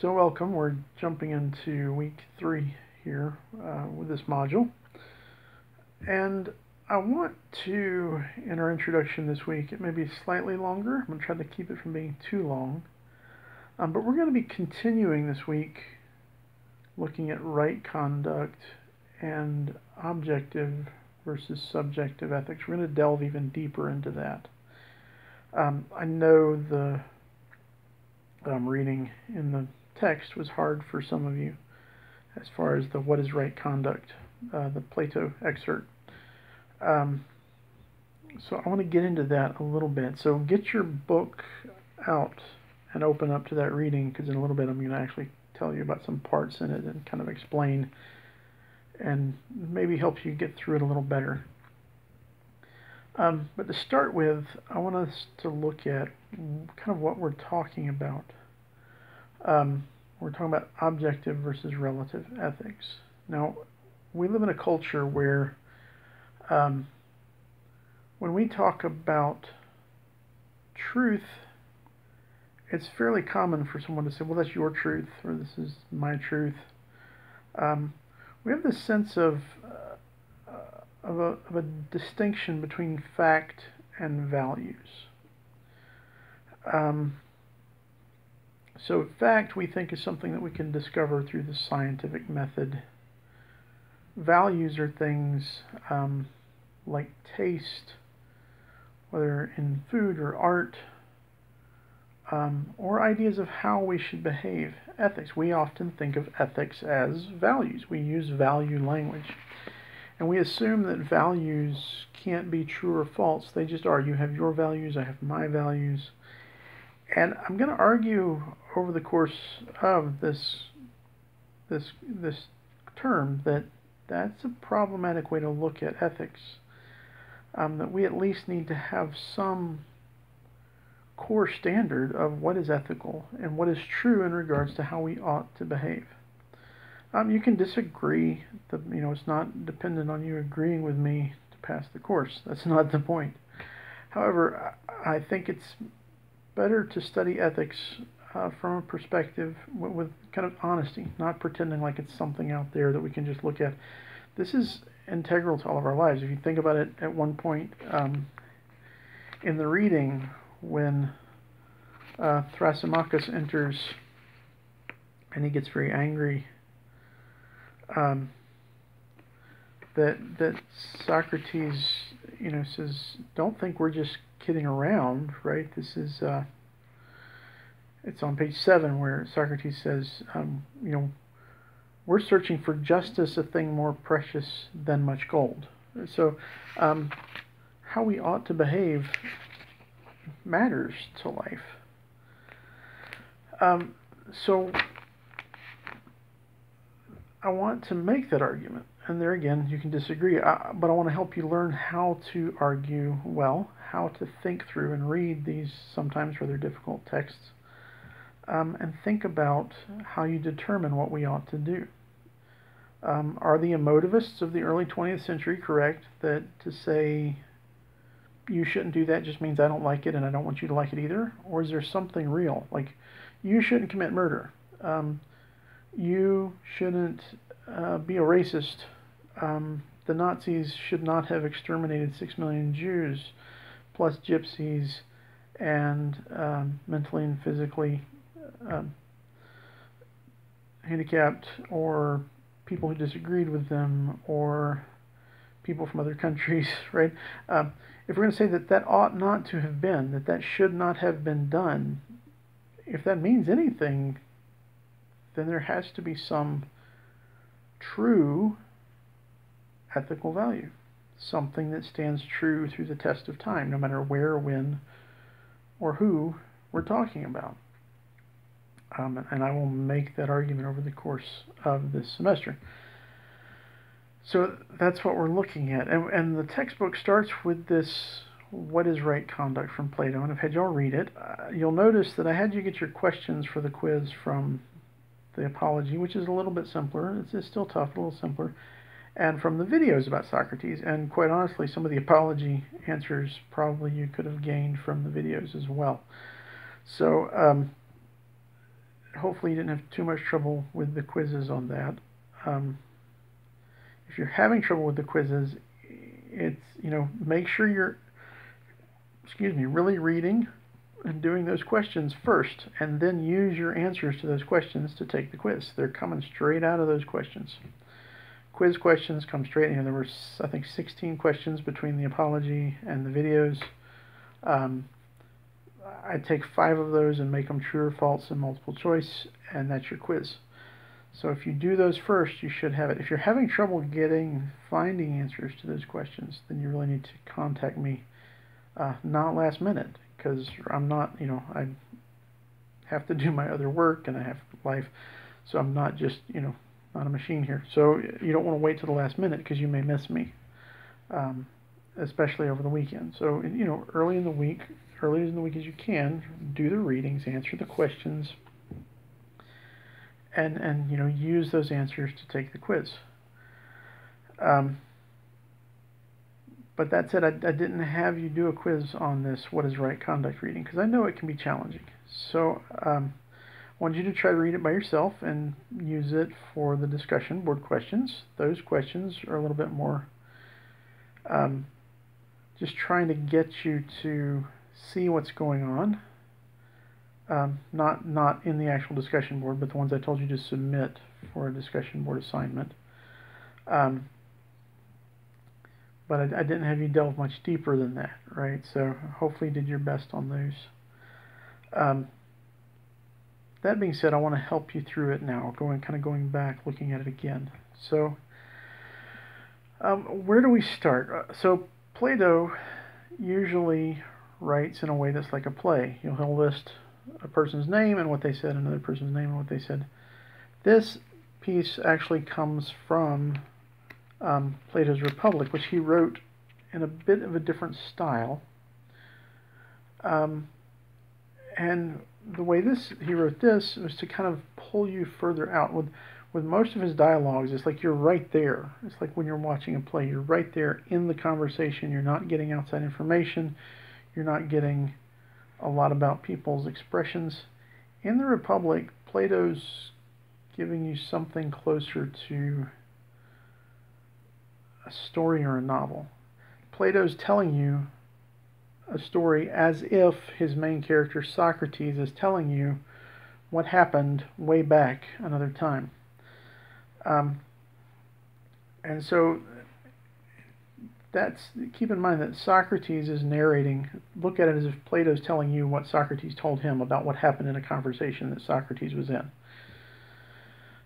So welcome, we're jumping into week 3 here with this module. And I want to, in our introduction this week, it may be slightly longer. I'm going to try to keep it from being too long. But we're going to be continuing this week looking at right conduct and objective versus subjective ethics. We're going to delve even deeper into that. I know the reading in the text was hard for some of you as far as the what is right conduct, the Plato excerpt. So I want to get into that a little bit. So get your book out and open up to that reading, because in a little bit I'm going to actually tell you about some parts in it and kind of explain and maybe help you get through it a little better. But to start with, I want us to look at kind of what we're talking about. We're talking about objective versus relative ethics. Now, we live in a culture where when we talk about truth, it's fairly common for someone to say, well, that's your truth, or this is my truth. We have this sense of a distinction between fact and values. So fact, we think, is something that we can discover through the scientific method. Values are things like taste, whether in food or art, or ideas of how we should behave. Ethics. We often think of ethics as values. We use value language. And we assume that values can't be true or false. They just are. You have your values, I have my values. And I'm going to argue over the course of this term that that's a problematic way to look at ethics. That we at least need to have some core standard of what is ethical and what is true in regards to how we ought to behave. You can disagree. It's not dependent on you agreeing with me to pass the course. That's not the point. However, I think it's better to study ethics from a perspective with kind of honesty, not pretending like it's something out there that we can just look at. This is integral to all of our lives. If you think about it, at one point in the reading, when Thrasymachus enters and he gets very angry, that Socrates, says, don't think we're just kidding around, right? This is, it's on page 7 where Socrates says, we're searching for justice, a thing more precious than much gold. So, how we ought to behave matters to life. So, I want to make that argument. And there again, you can disagree, but I want to help you learn how to argue well, how to think through and read these sometimes rather difficult texts, and think about how you determine what we ought to do. Are the emotivists of the early 20th century correct that to say you shouldn't do that just means I don't like it and I don't want you to like it either? Or is there something real? Like, you shouldn't commit murder. You shouldn't be a racist. The Nazis should not have exterminated 6 million Jews, plus gypsies and mentally and physically handicapped, or people who disagreed with them, or people from other countries, right? If we're going to say that that ought not to have been, that should not have been done, if that means anything, then there has to be some true ethical value, something that stands true through the test of time, no matter where, when, or who we're talking about. And I will make that argument over the course of this semester. So that's what we're looking at. And the textbook starts with this, what is right conduct, from Plato. And I've had y'all read it. You'll notice that I had you get your questions for the quiz from the Apology, which is a little bit simpler. It's still tough, a little simpler. And from the videos about Socrates. And quite honestly, some of the Apology answers probably you could have gained from the videos as well. So hopefully you didn't have too much trouble with the quizzes on that. If you're having trouble with the quizzes, it's, make sure you're, really reading and doing those questions first, and then use your answers to those questions to take the quiz. They're coming straight out of those questions. Quiz questions come straight in. There were, I think, 16 questions between the apology and the videos. I take 5 of those and make them true or false and multiple choice, and that's your quiz. So if you do those first, you should have it. If you're having trouble finding answers to those questions, then you really need to contact me, not last minute, because I'm not, I have to do my other work and I have life, so I'm not just, not a machine here. So you don't want to wait till the last minute, because you may miss me, especially over the weekend. So, early in the week as you can, do the readings, answer the questions, and use those answers to take the quiz. But that said, I didn't have you do a quiz on this what is right conduct reading, because I know it can be challenging. So I want you to try to read it by yourself and use it for the discussion board questions. Those questions are a little bit more just trying to get you to see what's going on. Not in the actual discussion board, but the ones I told you to submit for a discussion board assignment. But I didn't have you delve much deeper than that, right? So hopefully you did your best on those. That being said, I want to help you through it now, going back, looking at it again. So where do we start? So Plato usually writes in a way that's like a play. He'll list a person's name and what they said, another person's name and what they said. This piece actually comes from Plato's Republic, which he wrote in a bit of a different style. And the way he wrote this was to kind of pull you further out. With most of his dialogues, it's like you're right there. It's like when you're watching a play, you're right there in the conversation. You're not getting outside information. You're not getting a lot about people's expressions. In the Republic, Plato's giving you something closer to a story or a novel. Plato's telling you a story as if his main character Socrates is telling you what happened way back another time. And so keep in mind that Socrates is narrating. Look at it as if Plato's telling you what Socrates told him about what happened in a conversation that Socrates was in.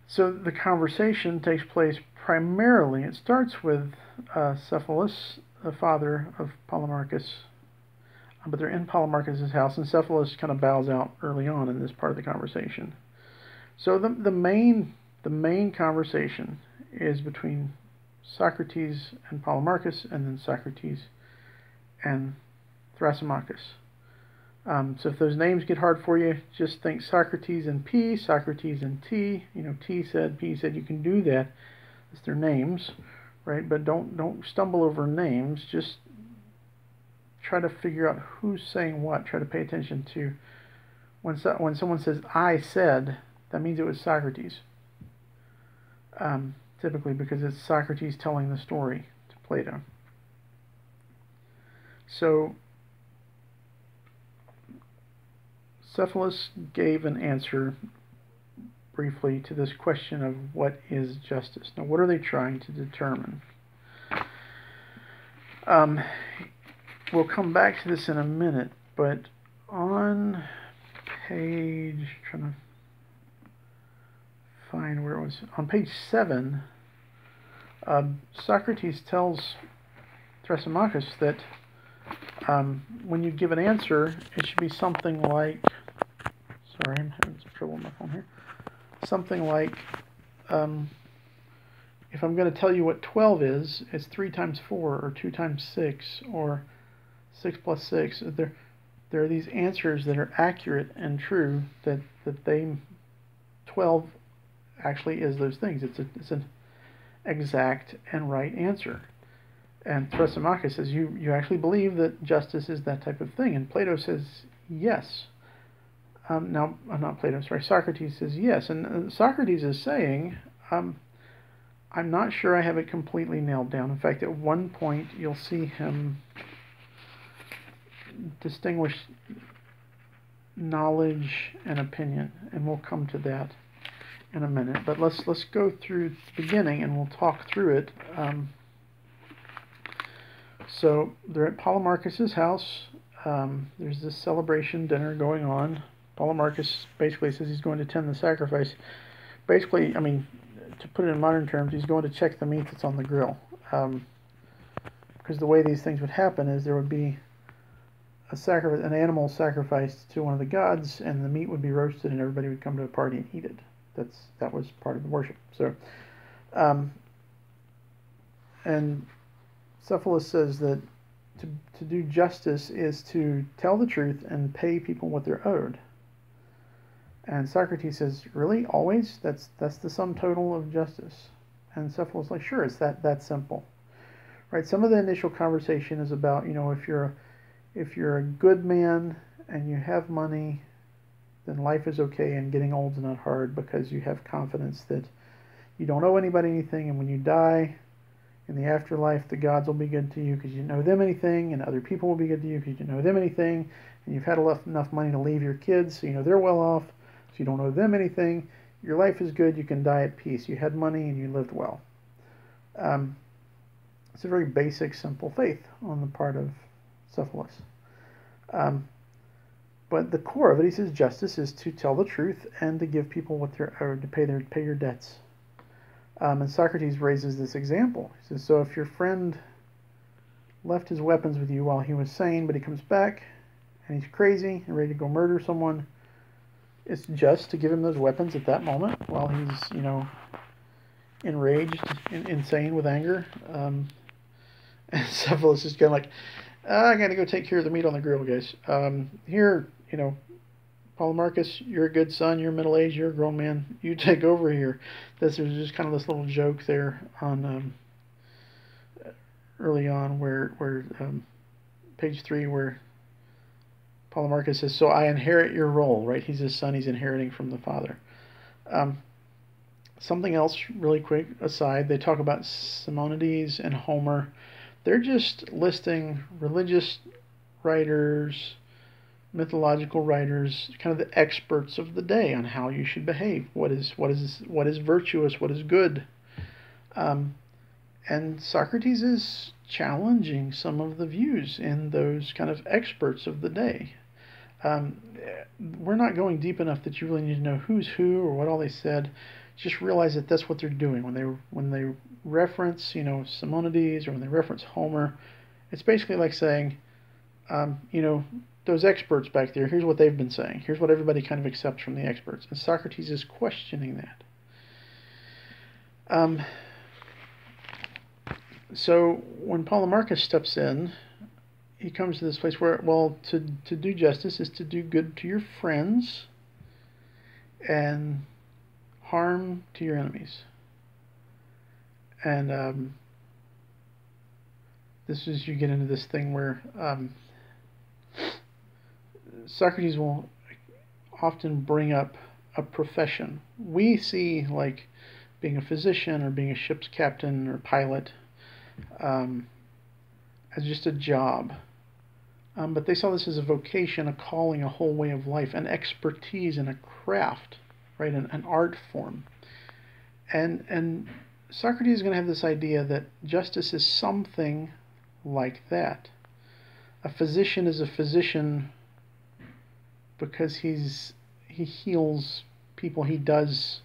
So the conversation takes place primarily, it starts with Cephalus, the father of Polemarchus, but they're in Polemarchus' house, and Cephalus kind of bows out early on in this part of the conversation. So the main conversation is between Socrates and Polemarchus, and then Socrates and Thrasymachus. So if those names get hard for you, just think Socrates and P, Socrates and T. T said, P said. You can do that. It's their names, right? But don't stumble over names. Just try to figure out who's saying what. Try to pay attention to when someone says I said, that means it was Socrates. Typically because it's Socrates telling the story to Plato. So Cephalus gave an answer briefly to this question of what is justice. Now, what are they trying to determine? We'll come back to this in a minute, but on page, trying to find where it was, on page 7, Socrates tells Thrasymachus that when you give an answer, it should be something like, sorry, I'm having some trouble with my phone here, something like, if I'm going to tell you what 12 is, it's 3 times 4, or 2 times 6, or 6 plus 6. There are these answers that are accurate and true, that 12 actually is those things. It's an exact and right answer. And Thrasymachus says, you actually believe that justice is that type of thing? And Plato says, yes. Now, not Plato, sorry, Socrates says yes. And Socrates is saying, I'm not sure I have it completely nailed down. In fact, at one point, you'll see him distinguish knowledge and opinion, and we'll come to that in a minute. But let's go through the beginning, and we'll talk through it. So they're at Polemarchus's house. There's this celebration dinner going on. Polemarchus basically says he's going to attend the sacrifice. Basically, I mean, to put it in modern terms, he's going to check the meat that's on the grill. Because the way these things would happen is there would be an animal sacrificed to one of the gods, and the meat would be roasted, and everybody would come to a party and eat it. That was part of the worship. So, and Cephalus says that to do justice is to tell the truth and pay people what they're owed. And Socrates says, really? Always? That's the sum total of justice? And Cephalus is like, sure, it's that simple. Right? Some of the initial conversation is about, if you're a good man and you have money, then life is okay and getting old's not hard because you have confidence that you don't owe anybody anything, and when you die in the afterlife, the gods will be good to you because you know them anything, and other people will be good to you because you know them anything, and you've had enough money to leave your kids so you know they're well off, so you don't owe them anything. Your life is good. You can die at peace. You had money and you lived well. It's a very basic, simple faith on the part of Cephalus. But the core of it, he says, justice is to tell the truth and to give people what they're owed, to pay your debts. And Socrates raises this example. He says, so if your friend left his weapons with you while he was sane, but he comes back and he's crazy and ready to go murder someone, it's just to give him those weapons at that moment while he's, enraged, insane with anger. And Cephalus is kind of like, I got to go take care of the meat on the grill, guys. Here, Polemarchus, you're a good son, you're middle-aged, you're a grown man, you take over here. There's just kind of this little joke there on early on where page 3, where Polemarchus says, so I inherit your role, right? He's his son, he's inheriting from the father. Something else really quick aside, they talk about Simonides and Homer. They're just listing religious writers, mythological writers, kind of the experts of the day on how you should behave. What is virtuous? What is good? And Socrates is challenging some of the views in those kind of experts of the day. We're not going deep enough that you really need to know who's who or what all they said. Just realize that that's what they're doing when they reference, Simonides, or when they reference Homer. It's basically like saying, those experts back there, here's what they've been saying. Here's what everybody kind of accepts from the experts. And Socrates is questioning that. So when Polemarchus steps in, he comes to this place where, well, to do justice is to do good to your friends and harm to your enemies. And you get into this thing where Socrates will often bring up a profession. We see, like, being a physician or being a ship's captain or pilot as just a job. But they saw this as a vocation, a calling, a whole way of life, an expertise in a craft, right, an art form. And Socrates is going to have this idea that justice is something like that. A physician is a physician because he heals people. He does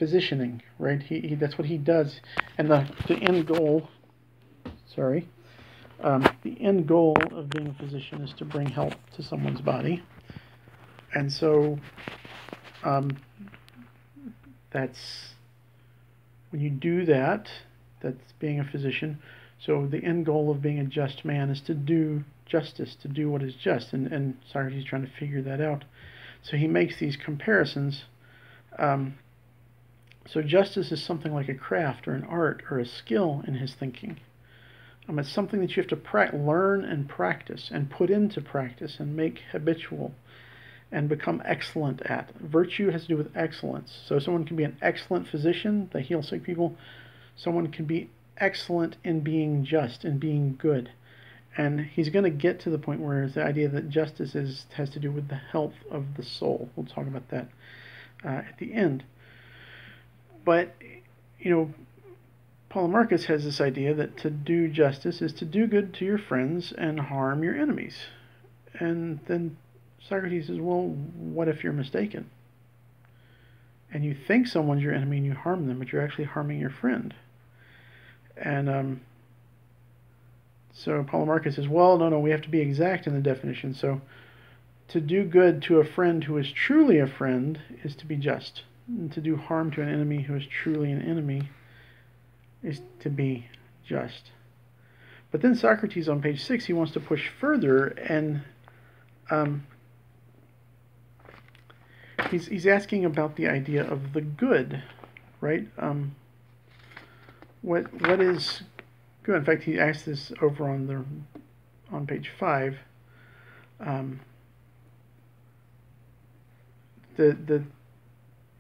physicianing, right? That's what he does. And the end goal, the end goal of being a physician is to bring health to someone's body. And so that's when you do that, that's being a physician. So the end goal of being a just man is to do justice, to do what is just. And Socrates is trying to figure that out. So he makes these comparisons. So justice is something like a craft or an art or a skill in his thinking. It's something that you have to learn and practice and put into practice and make habitual. and become excellent at. Virtue has to do with excellence. So someone can be an excellent physician, they heal sick people. Someone can be excellent in being just, in being good. And he's going to get to the point where the idea that justice has to do with the health of the soul. We'll talk about that at the end. But, Polemarchus has this idea that to do justice is to do good to your friends and harm your enemies. And then Socrates says, well, what if you're mistaken? And you think someone's your enemy and you harm them, but you're actually harming your friend. And so Polemarchus says, well, no, we have to be exact in the definition. So to do good to a friend who is truly a friend is to be just. And to do harm to an enemy who is truly an enemy is to be just. But then Socrates on page 6, he wants to push further, and he's asking about the idea of the good, right? What is good? In fact, he asks this over on page 5.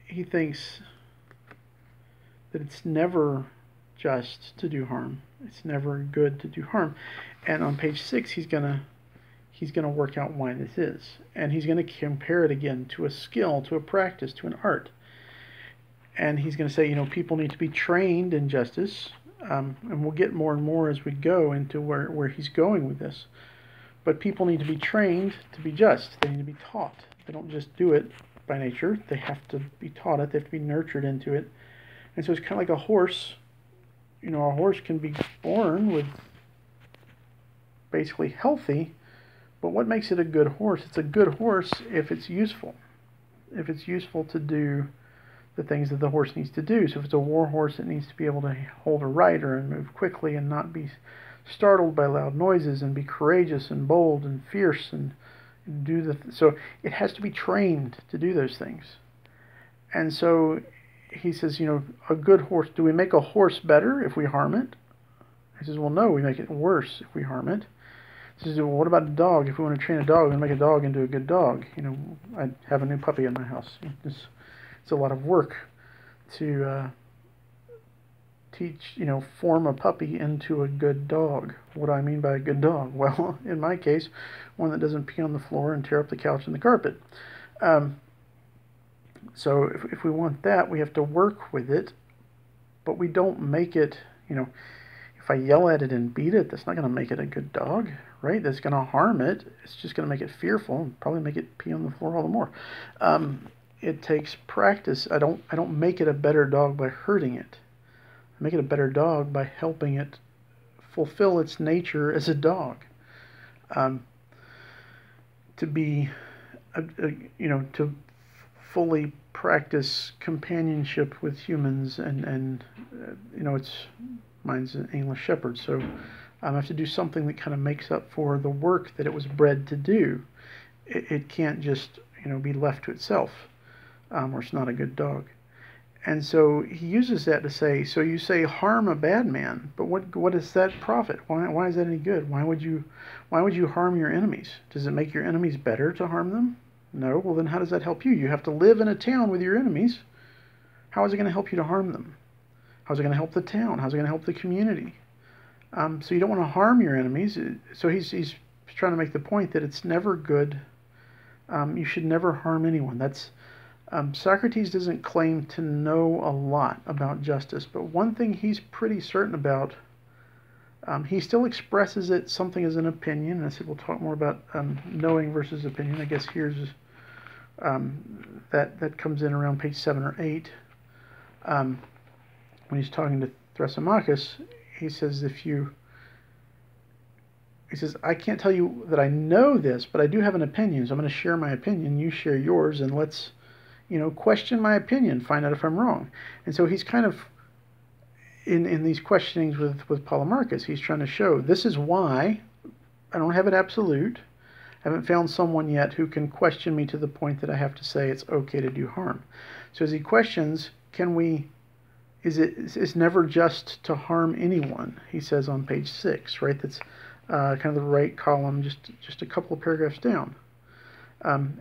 He thinks that it's never just to do harm. It's never good to do harm. And on page 6, he's gonna work out why this is, and he's gonna compare it again to a skill, to a practice, to an art. And he's gonna say, people need to be trained in justice, and we'll get more and more as we go into where he's going with this. But people need to be trained to be just. They need to be taught. They don't just do it by nature. They have to be taught it. They have to be nurtured into it. And so it's kind of like a horse. A horse can be born with basically healthy, but what makes it a good horse? It's a good horse if it's useful. If it's useful to do the things that the horse needs to do. So if it's a war horse, it needs to be able to hold a rider and move quickly and not be startled by loud noises, and be courageous and bold and fierce and do so it has to be trained to do those things. And so he says, a good horse, do we make a horse better if we harm it? He says, well, no, we make it worse if we harm it. He says, well, what about a dog? If we want to train a dog and make a dog into a good dog, I have a new puppy in my house. It's a lot of work to teach, form a puppy into a good dog. What do I mean by a good dog? Well, in my case, one that doesn't pee on the floor and tear up the couch and the carpet. So if we want that, we have to work with it, but we don't make it, if I yell at it and beat it, that's not going to make it a good dog, right? That's going to harm it. It's just going to make it fearful and probably make it pee on the floor all the more. It takes practice. I don't make it a better dog by hurting it. I make it a better dog by helping it fulfill its nature as a dog. To be, to fully practice companionship with humans, and mine's an English Shepherd, so I have to do something that kind of makes up for the work that it was bred to do. It can't just be left to itself, or it's not a good dog. And so he uses that to say, so you say harm a bad man, but what is that profit? Why is that any good? Why would you harm your enemies? Does it make your enemies better to harm them? No. Well, then how does that help you? You have to live in a town with your enemies. How is it going to help you to harm them? How's it going to help the town? How's it going to help the community? So you don't want to harm your enemies. So he's trying to make the point that it's never good. You should never harm anyone. That's Socrates doesn't claim to know a lot about justice, but one thing he's pretty certain about, he still expresses it something as an opinion, and I said we'll talk more about knowing versus opinion. I guess here's that comes in around page 7 or 8. When he's talking to Thrasymachus, he says, I can't tell you that I know this, but I do have an opinion, so I'm going to share my opinion, you share yours, and let's question my opinion, find out if I'm wrong. And so he's kind of, in these questionings with Polemarchus, he's trying to show, this is why I don't have it absolute. I haven't found someone yet who can question me to the point that I have to say it's okay to do harm. So as he questions, it's never just to harm anyone, he says on page 6, right? That's kind of the right column, just a couple of paragraphs down.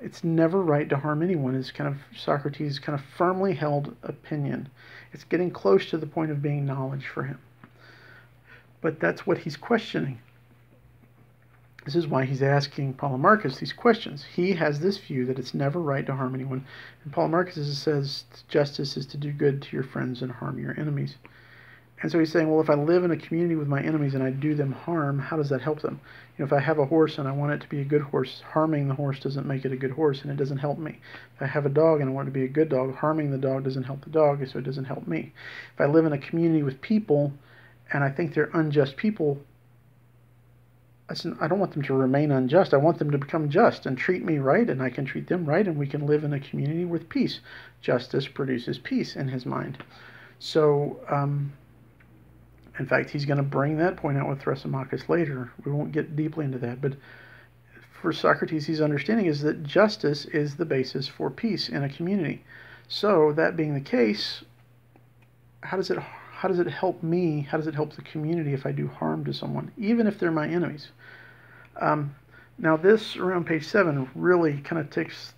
It's never right to harm anyone is kind of Socrates' kind of firmly held opinion. It's getting close to the point of being knowledge for him. But that's what he's questioning. This is why he's asking Polemarchus these questions. He has this view that it's never right to harm anyone. And Polemarchus says justice is to do good to your friends and harm your enemies. And so he's saying, well, if I live in a community with my enemies and I do them harm, how does that help them? You know, if I have a horse and I want it to be a good horse, harming the horse doesn't make it a good horse, and it doesn't help me. If I have a dog and I want it to be a good dog, harming the dog doesn't help the dog, so it doesn't help me. If I live in a community with people and I think they're unjust people, I don't want them to remain unjust. I want them to become just and treat me right, and I can treat them right, and we can live in a community with peace. Justice produces peace in his mind. So, in fact, he's going to bring that point out with Thrasymachus later. We won't get deeply into that, but for Socrates, his understanding is that justice is the basis for peace in a community. So, that being the case, how does it help me? How does it help the community if I do harm to someone, even if they're my enemies? Now, this around page 7 really kind of takes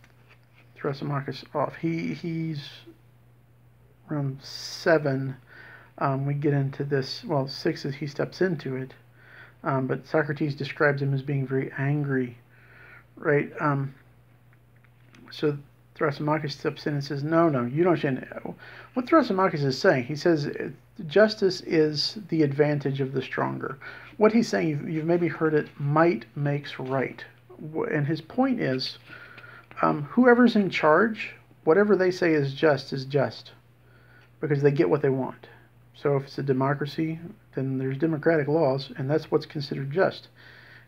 Thrasymachus off. He's around 7. We get into this. Well, 6 is he steps into it, but Socrates describes him as being very angry, right? So Thrasymachus steps in and says, no, you don't understand. What Thrasymachus is saying, he says justice is the advantage of the stronger. What he's saying, you've maybe heard it, might makes right. And his point is, whoever's in charge, whatever they say is just, because they get what they want. So if it's a democracy, then there's democratic laws, and that's what's considered just.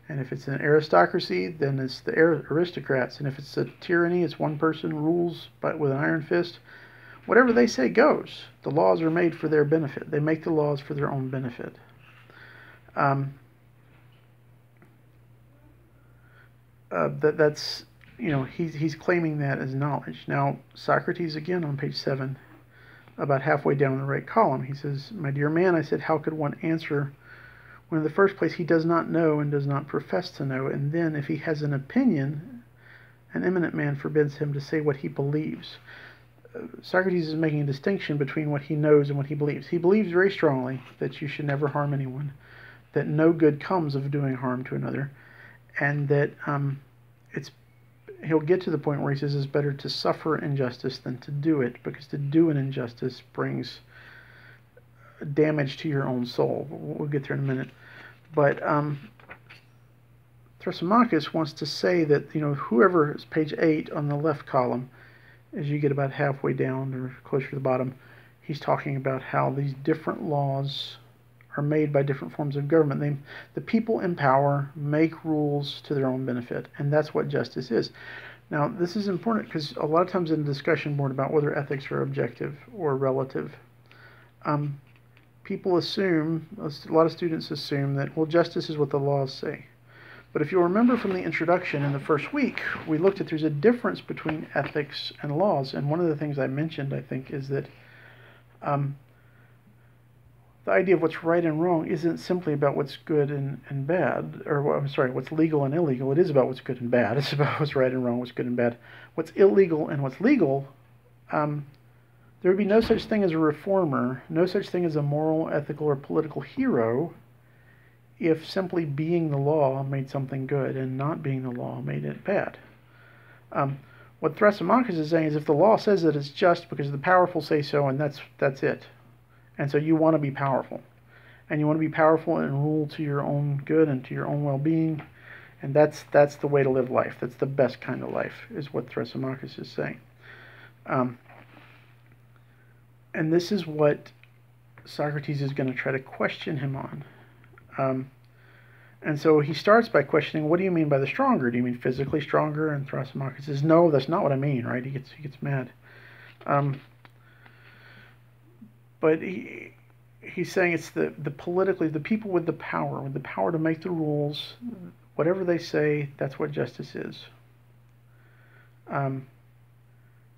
And if it's an aristocracy, then it's the aristocrats. And if it's a tyranny, it's one person rules with an iron fist. Whatever they say goes. The laws are made for their benefit. They make the laws for their own benefit. That's, you know, he's claiming that as knowledge. Now, Socrates, again, on page 7, about halfway down the right column, he says, my dear man, I said, how could one answer when in the first place he does not know and does not profess to know, and then if he has an opinion, an eminent man forbids him to say what he believes. Socrates is making a distinction between what he knows and what he believes. He believes very strongly that you should never harm anyone, that no good comes of doing harm to another, and that he'll get to the point where he says it's better to suffer injustice than to do it, because to do an injustice brings damage to your own soul. We'll get there in a minute. But Thrasymachus wants to say that, you know, whoever is page 8 on the left column, as you get about halfway down or closer to the bottom, he's talking about how these different laws are made by different forms of government. The people in power make rules to their own benefit, and that's what justice is. Now, this is important because a lot of times in the discussion board about whether ethics are objective or relative, people assume, a lot of students assume that, well, justice is what the laws say. But if you'll remember from the introduction in the first week, we looked at there's a difference between ethics and laws. And one of the things I mentioned, I think, is that the idea of what's right and wrong isn't simply about what's good and bad, or I'm sorry, what's legal and illegal. It is about what's good and bad. It's about what's right and wrong, what's good and bad. What's illegal and what's legal, there would be no such thing as a reformer, no such thing as a moral, ethical, or political hero if simply being the law made something good and not being the law made it bad. What Thrasymachus is saying is if the law says that it's just because the powerful say so, and that's it. And so you want to be powerful. And you want to be powerful and rule to your own good and to your own well-being. And that's the way to live life. That's the best kind of life, is what Thrasymachus is saying. And this is what Socrates is going to try to question him on. And so he starts by questioning, what do you mean by the stronger? Do you mean physically stronger? And Thrasymachus says, no, that's not what I mean, right? He gets mad. But he's saying it's the politically, the people with the power to make the rules, whatever they say, that's what justice is.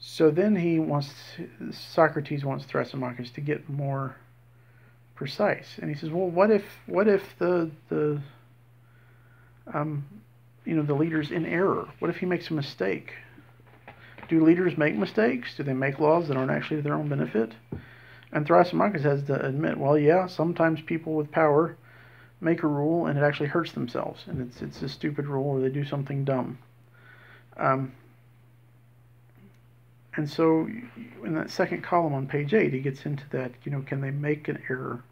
So then Socrates wants Thrasymachus to get more precise, and he says, well, what if the leader's in error? What if he makes a mistake? Do leaders make mistakes? Do they make laws that aren't actually to their own benefit? And Thrasymachus has to admit, well, yeah, sometimes people with power make a rule and it actually hurts themselves, and it's a stupid rule, or they do something dumb. And so in that second column on page 8, he gets into that, can they make an error?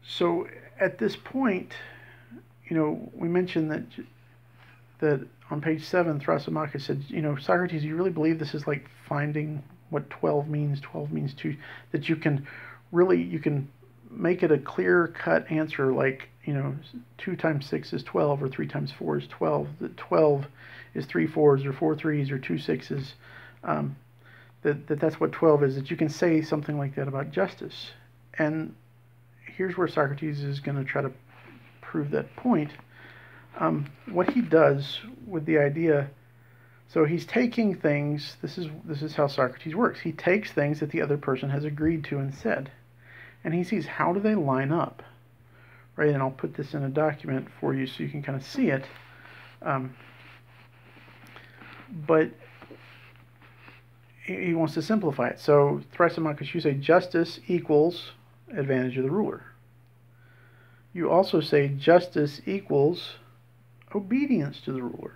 So at this point, we mentioned that on page 7, Thrasymachus said, Socrates, you really believe this is like finding what 12 means? 12 means 2, that you can make it a clear-cut answer, like, 2 times 6 is 12, or 3 times 4 is 12, that 12 is 3 4s, or 4 3s, or 2 6s, that's what 12 is, that you can say something like that about justice. And here's where Socrates is going to try to prove that point. What he does with the idea, so he's taking things, this is how Socrates works. He takes things that the other person has agreed to and said, and he sees how do they line up, right? And I'll put this in a document for you so you can kind of see it. But he wants to simplify it. So Thrasymachus, you say justice equals advantage of the ruler. You also say justice equals obedience to the ruler.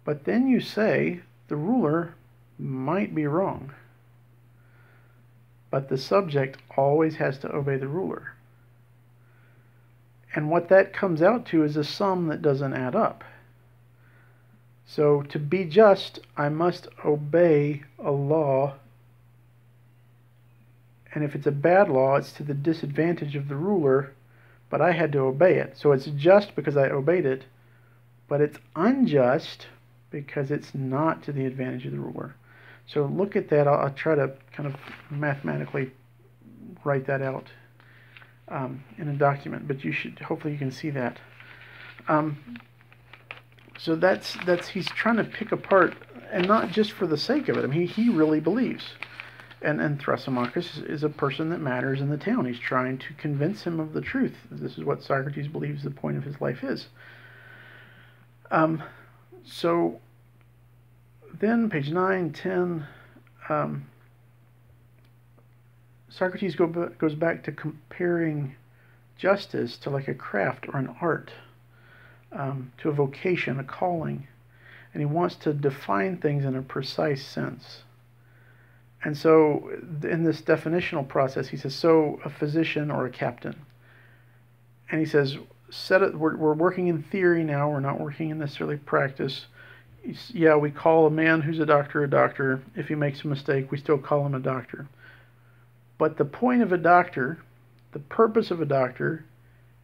But then you say the ruler might be wrong, but the subject always has to obey the ruler. And what that comes out to is a sum that doesn't add up. So to be just, I must obey a law, and if it's a bad law, it's to the disadvantage of the ruler, but I had to obey it. So it's just because I obeyed it, but it's unjust because it's not to the advantage of the ruler. So look at that. I'll try to kind of mathematically write that out in a document, but hopefully you can see that. So that's he's trying to pick apart, and not just for the sake of it. I mean, he really believes. And Thrasymachus is a person that matters in the town. He's trying to convince him of the truth. This is what Socrates believes the point of his life is. So then, page 9, 10, Socrates goes back to comparing justice to like a craft or an art, to a vocation, a calling. And he wants to define things in a precise sense. And so in this definitional process, he says, so a physician or a captain. And he says, we're working in theory now, we're not working in necessarily practice. Yeah, we call a man who's a doctor. If he makes a mistake, we still call him a doctor. But the point of a doctor, the purpose of a doctor,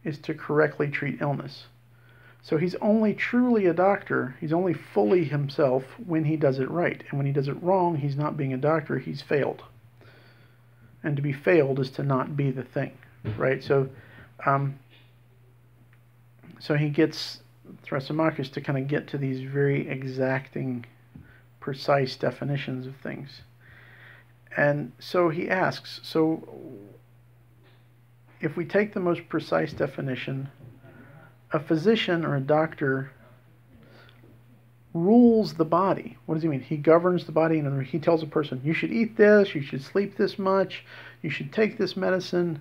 is to correctly treat illness. So he's only truly a doctor, he's only fully himself when he does it right. And when he does it wrong, he's not being a doctor, he's failed. And to be failed is to not be the thing, right? So he gets Thrasymachus to kind of get to these very exacting, precise definitions of things. And so he asks, so if we take the most precise definition, a physician or a doctor rules the body. What does he mean? He governs the body. In other words, he tells a person, you should eat this, you should sleep this much, you should take this medicine.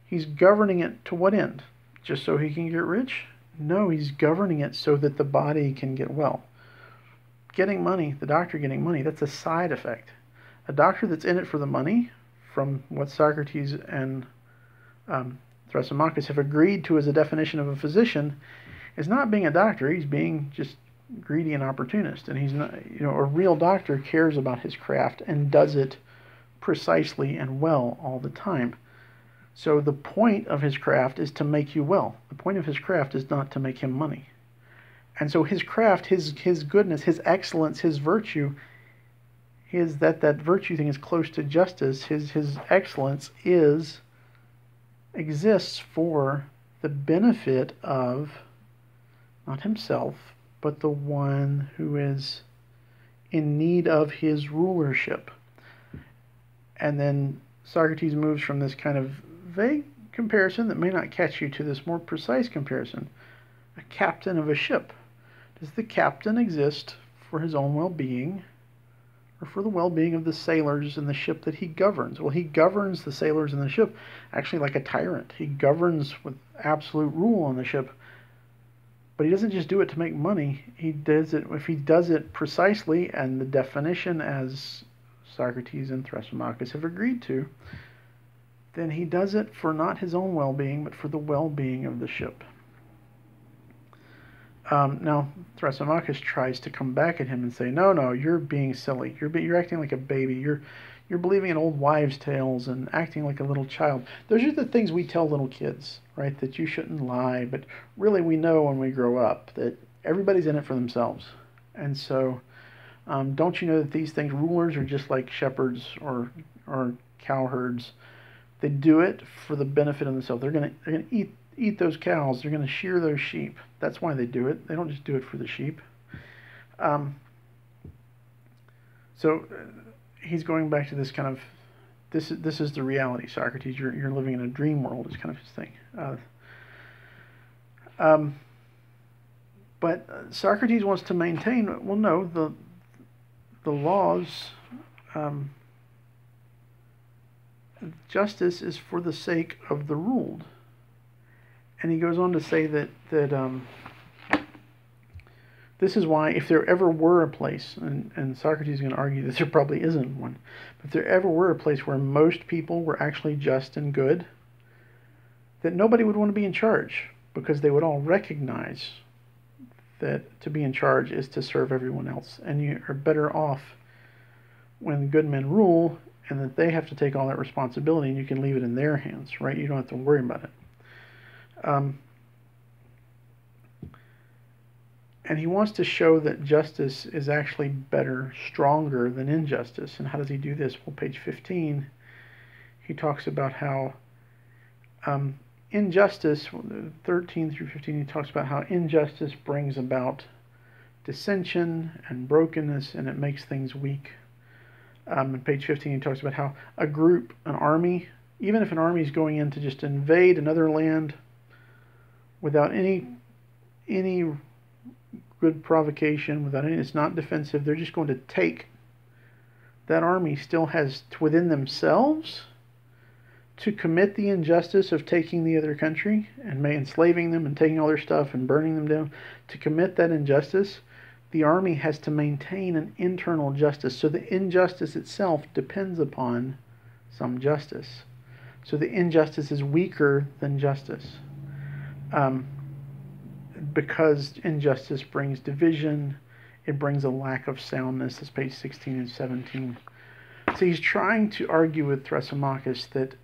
He's governing it to what end? Just so he can get rich? No, he's governing it so that the body can get well. Getting money, the doctor getting money, that's a side effect. A doctor that's in it for the money, from what Socrates and Thrasymachus have agreed to as a definition of a physician, is not being a doctor. He's being just greedy and opportunist. And he's not, a real doctor cares about his craft and does it precisely and well all the time. So the point of his craft is to make you well. The point of his craft is not to make him money. And so his craft, his goodness, his excellence, his virtue, is that virtue thing is close to justice. His excellence exists for the benefit of not himself, but the one who is in need of his rulership. And then Socrates moves from this kind of vague comparison that may not catch you to this more precise comparison. A captain of a ship. Does the captain exist for his own well-being or for the well-being of the sailors in the ship that he governs? Well, he governs the sailors in the ship actually like a tyrant. He governs with absolute rule on the ship. But he doesn't just do it to make money. He does it, if he does it precisely, and the definition as Socrates and Thrasymachus have agreed to, then he does it for not his own well-being, but for the well-being of the ship. Now, Thrasymachus tries to come back at him and say, no, you're being silly. You're acting like a baby. You're believing in old wives' tales and acting like a little child. Those are the things we tell little kids, right? That you shouldn't lie. But really, we know when we grow up that everybody's in it for themselves. And so, don't you know that these things, rulers are just like shepherds or cowherds. They do it for the benefit of themselves. They're going to eat those cows. They're going to shear those sheep. That's why they do it. They don't just do it for the sheep. So he's going back to this kind of, this is the reality, Socrates. You're living in a dream world is kind of his thing. But Socrates wants to maintain, well, no, the laws, justice is for the sake of the ruled. And he goes on to say that this is why, if there ever were a place, and Socrates is going to argue that there probably isn't one, but if there ever were a place where most people were actually just and good, that nobody would want to be in charge, because they would all recognize that to be in charge is to serve everyone else. And you are better off when good men rule, and that they have to take all that responsibility, and you can leave it in their hands, right? You don't have to worry about it. And he wants to show that justice is actually better, stronger than injustice. And how does he do this? Well, page 15, he talks about how injustice, 13 through 15, he talks about how injustice brings about dissension and brokenness, and it makes things weak. On page 15, he talks about how a group, an army, even if an army is going in to just invade another land without any good provocation, it's not defensive, they're just going to take. That army still has within themselves to commit the injustice of taking the other country and enslaving them and taking all their stuff and burning them down. To commit that injustice, the army has to maintain an internal justice. So the injustice itself depends upon some justice. So the injustice is weaker than justice. Because injustice brings division, it brings a lack of soundness. That's page 16 and 17. So he's trying to argue with Thrasymachus that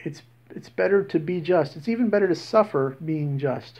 it's better to be just. It's even better to suffer being just